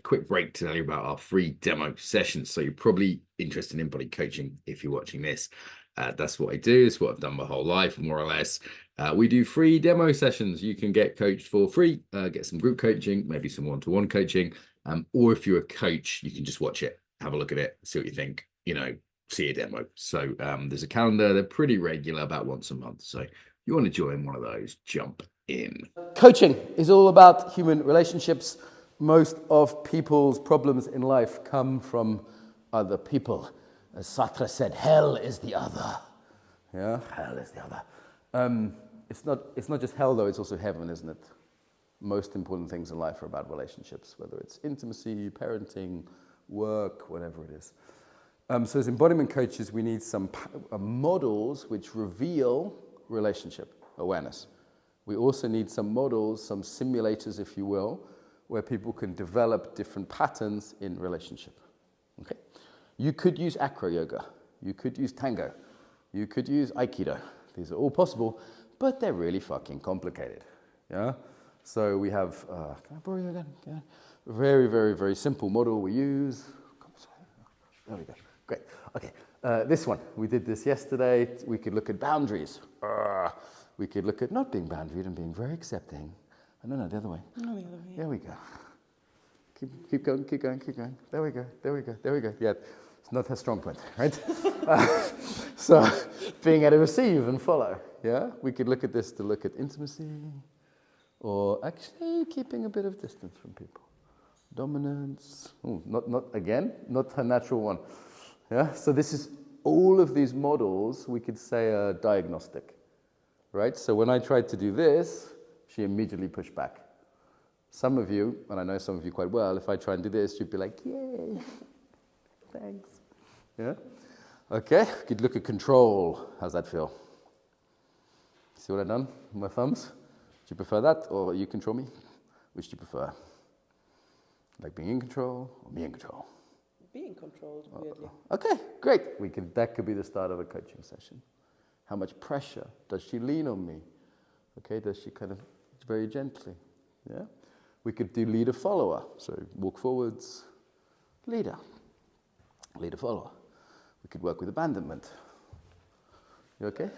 quick break to tell you about our free demo sessions. So you're probably interested in embodied coaching if you're watching this. That's what I do. It's what I've done my whole life, more or less. We do free demo sessions. You can get coached for free, get some group coaching, maybe some one-to-one coaching. Or if you're a coach, you can just watch it, have a look at it, see what you think, see a demo. So there's a calendar. They're pretty regular, about once a month. So if you want to join one of those, jump in. Coaching is all about human relationships. Most of people's problems in life come from other people. As Sartre said, hell is the other. Yeah, hell is the other. It's not just hell though, it's also heaven, isn't it? Most important things in life are about relationships, whether it's intimacy, parenting, work, whatever it is. So as embodiment coaches, we need some models which reveal relationship awareness. We also need some models, some simulators, if you will, where people can develop different patterns in relationship. Okay? You could use acro yoga. You could use tango. You could use aikido. These are all possible, but they're really fucking complicated. Yeah? So we have, can I borrow you again? Yeah. Very, very, very simple model we use. There we go. Great. Okay. This one, we did this yesterday. We could look at boundaries. We could look at not being boundaried and being very accepting. No, the other way. No, the other way. There we go. Keep going, keep going, keep going. There we go, there we go, there we go. Yeah, it's not her strong point, right? So being able to receive and follow, yeah? We could look at this to look at intimacy or actually keeping a bit of distance from people. Dominance, not her natural one. Yeah, so this is all of these models we could say are diagnostic, right? So when I tried to do this, she immediately pushed back. Some of you, and I know some of you quite well, if I try and do this, you'd be like, yay, thanks. Yeah? Okay, we could look at control. How's that feel? See what I've done with my thumbs? Do you prefer that, or you control me? Which do you prefer? Like being in control, or me in control? Being controlled, weirdly. Okay, great. That could be the start of a coaching session. How much pressure? Does she lean on me? Okay, does she kind of very gently? Yeah? We could do leader-follower. So walk forwards, leader, leader-follower. We could work with abandonment. You okay?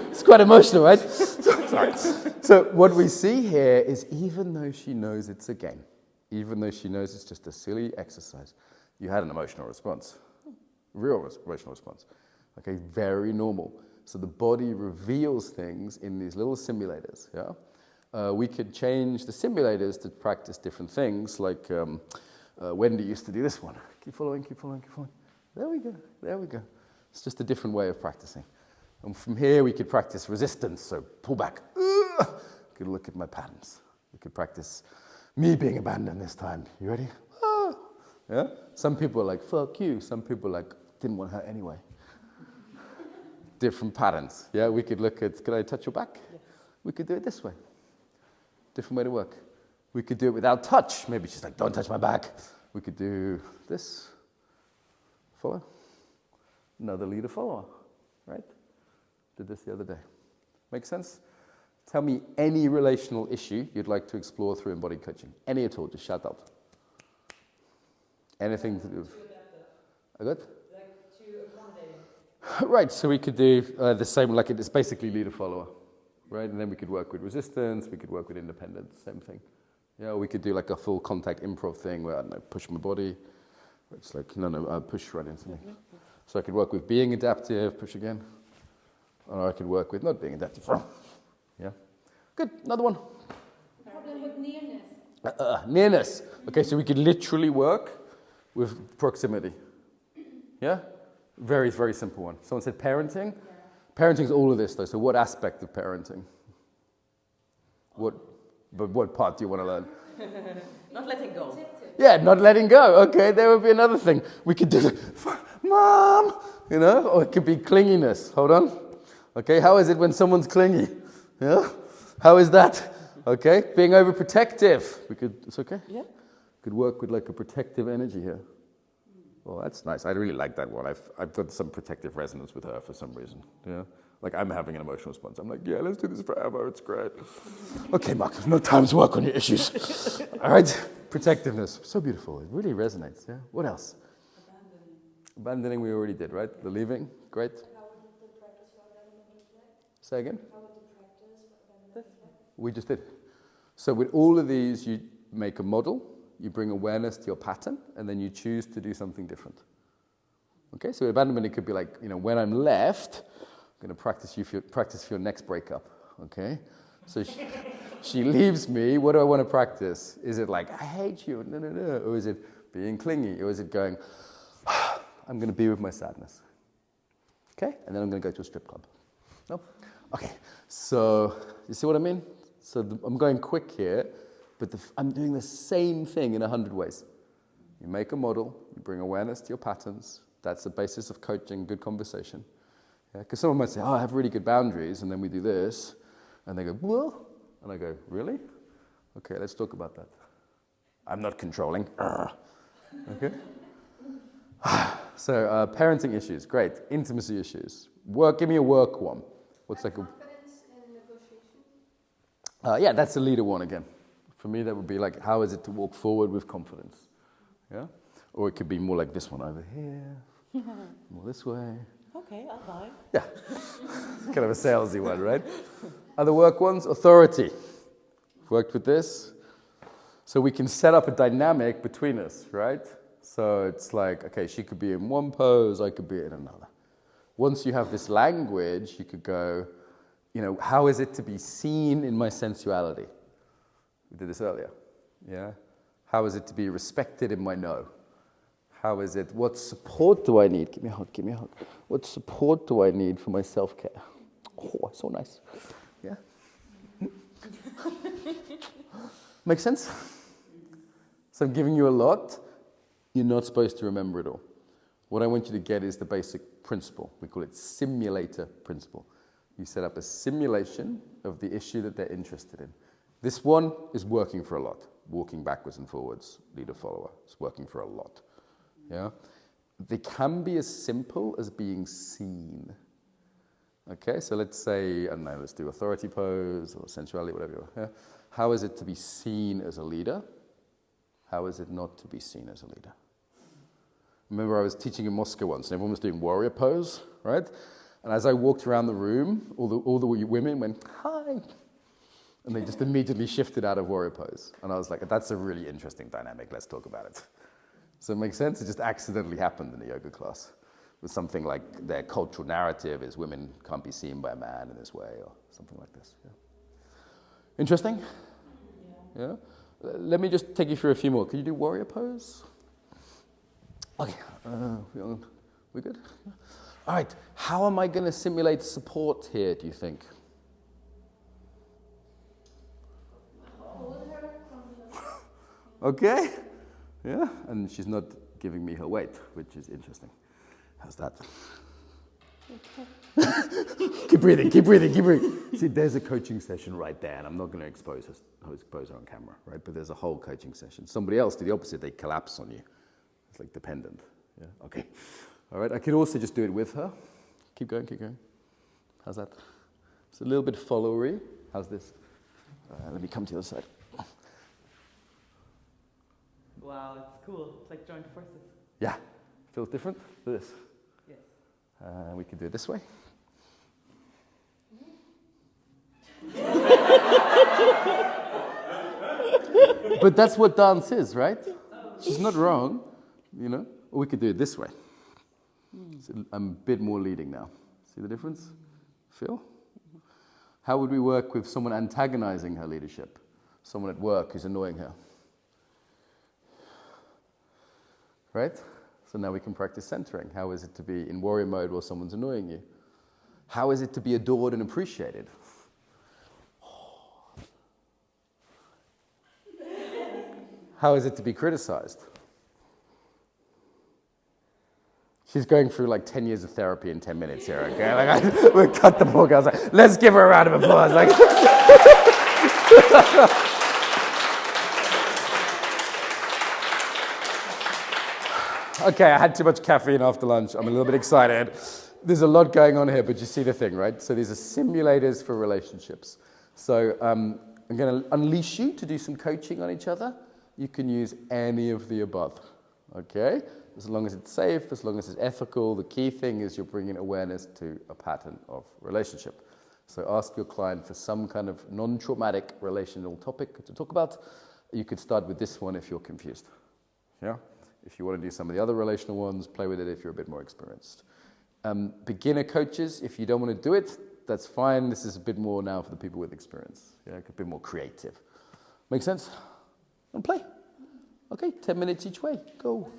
It's quite emotional, right? Sorry. So what we see here is even though she knows it's a game, even though she knows it's just a silly exercise, you had an emotional response, real emotional response. Okay, very normal. So the body reveals things in these little simulators, yeah? We could change the simulators to practice different things, like Wendy used to do this one. Keep following, keep following, keep following. There we go, there we go. It's just a different way of practicing. And from here we could practice resistance, so pull back. We could look at my patterns. We could practice me being abandoned this time. You ready? Yeah? Some people are like, fuck you. Some people are like, didn't want her anyway. Different patterns. Yeah, we could look at, can I touch your back? Yes. We could do it this way. Different way to work. We could do it without touch. Maybe she's like, don't touch my back. We could do this. Follow. Another leader follower, right? Did this the other day. Make sense? Tell me any relational issue you'd like to explore through embodied coaching. Any at all, just shout out. Anything to do with... I got? Right, so we could do the same, like it's basically leader-follower, right? And then we could work with resistance, we could work with independence, same thing. Yeah, we could do like a full contact improv thing where, I don't know, push my body. It's like, push right into me. So I could work with being adaptive, push again. Or I could work with not being adaptive. Yeah. Good, another one. Problem with nearness. Nearness. Okay, so we could literally work with proximity. Yeah? Very, very simple one. Someone said parenting. Yeah. Parenting is all of this, though. So what aspect of parenting? What part do you want to learn? Not letting go. Yeah, not letting go. Okay, there would be another thing. We could do Mom! Or it could be clinginess. Hold on. Okay, how is it when someone's clingy? Yeah? How is that? Okay, being overprotective. It's okay? Yeah. Could work with like a protective energy here. Oh, that's nice. I really like that one. I've got some protective resonance with her for some reason. Yeah. Like I'm having an emotional response. I'm like, yeah, let's do this forever. It's great. Okay, Mark, no time to work on your issues. All right, protectiveness. So beautiful. It really resonates. Yeah. What else? Abandoning we already did, right? The leaving, great. How would the practice for abandonment look like? Say again? How would the practice for abandonment look like? We just did. So with all of these, you make a model, you bring awareness to your pattern, and then you choose to do something different. Okay, so abandonment, it could be like, when I'm left, I'm going to practice for your next breakup, okay? So she leaves me, what do I want to practice? Is it like, I hate you, no. Or is it being clingy? Or is it going, I'm going to be with my sadness. Okay, and then I'm going to go to a strip club. No? Okay, so you see what I mean? So I'm going quick here, but I'm doing the same thing in 100 ways. You make a model, you bring awareness to your patterns. That's the basis of coaching, good conversation. Because someone might say, I have really good boundaries, and then we do this, and they go, well, and I go, really? Okay, let's talk about that. I'm not controlling. Okay? So parenting issues, great. Intimacy issues. Work, give me a work one. What's that called? Confidence in negotiation. Yeah, that's the leader one again. For me, that would be like, how is it to walk forward with confidence? Yeah? Or it could be more like this one over here, more this way. Okay, I'll buy. Yeah, kind of a salesy one, right? Other work ones, authority. Worked with this. So we can set up a dynamic between us, right? So it's like, okay, she could be in one pose, I could be in another. Once you have this language, you could go, how is it to be seen in my sensuality? We did this earlier, yeah? How is it to be respected in my no? How is it, what support do I need? Give me a hug, give me a hug. What support do I need for my self-care? Oh, so nice. Yeah? Make sense? So I'm giving you a lot. You're not supposed to remember it all. What I want you to get is the basic principle. We call it simulator principle. You set up a simulation of the issue that they're interested in. This one is working for a lot. Walking backwards and forwards, leader-follower. It's working for a lot. Yeah? They can be as simple as being seen. Okay, so let's say, I don't know, let's do authority pose or sensuality, whatever you want. Yeah? How is it to be seen as a leader? How is it not to be seen as a leader? Remember I was teaching in Moscow once, and everyone was doing warrior pose, right? And as I walked around the room, all the women went, hi. And they just immediately shifted out of warrior pose. And I was like, that's a really interesting dynamic, let's talk about it. Does that make sense? It just accidentally happened in a yoga class. With something like their cultural narrative is women can't be seen by a man in this way, or something like this. Yeah. Interesting? Yeah? Let me just take you through a few more. Can you do warrior pose? Okay, we good? All right, how am I going to simulate support here, do you think? Okay, yeah, and she's not giving me her weight, which is interesting. How's that? Keep breathing, keep breathing, keep breathing. See, there's a coaching session right there, and I'm not going to expose her on camera, right? But there's a whole coaching session. Somebody else do the opposite, they collapse on you. It's like dependent. Yeah, okay. All right, I could also just do it with her. Keep going, keep going. How's that? It's a little bit followery. How's this? Let me come to the other side. Wow, it's cool. It's like joint forces. Yeah. Feels different? Do this. Yes. We can do it this way. But that's what dance is, right? She's not wrong, Or we could do it this way. So I'm a bit more leading now. See the difference? Feel? How would we work with someone antagonizing her leadership? Someone at work who's annoying her. Right? So now we can practice centering. How is it to be in warrior mode while someone's annoying you? How is it to be adored and appreciated? How is it to be criticized? She's going through like 10 years of therapy in 10 minutes here, okay? We'll cut the book. I was like, let's give her a round of applause. Like, okay, I had too much caffeine after lunch. I'm a little bit excited. There's a lot going on here, but you see the thing, right? So these are simulators for relationships. So I'm going to unleash you to do some coaching on each other. You can use any of the above, okay? As long as it's safe, as long as it's ethical. The key thing is you're bringing awareness to a pattern of relationship. So ask your client for some kind of non-traumatic relational topic to talk about. You could start with this one if you're confused. Yeah? If you want to do some of the other relational ones, play with it if you're a bit more experienced. Beginner coaches, if you don't want to do it, that's fine. This is a bit more now for the people with experience. Yeah, a bit more creative. Make sense? And play. Okay, 10 minutes each way. Go.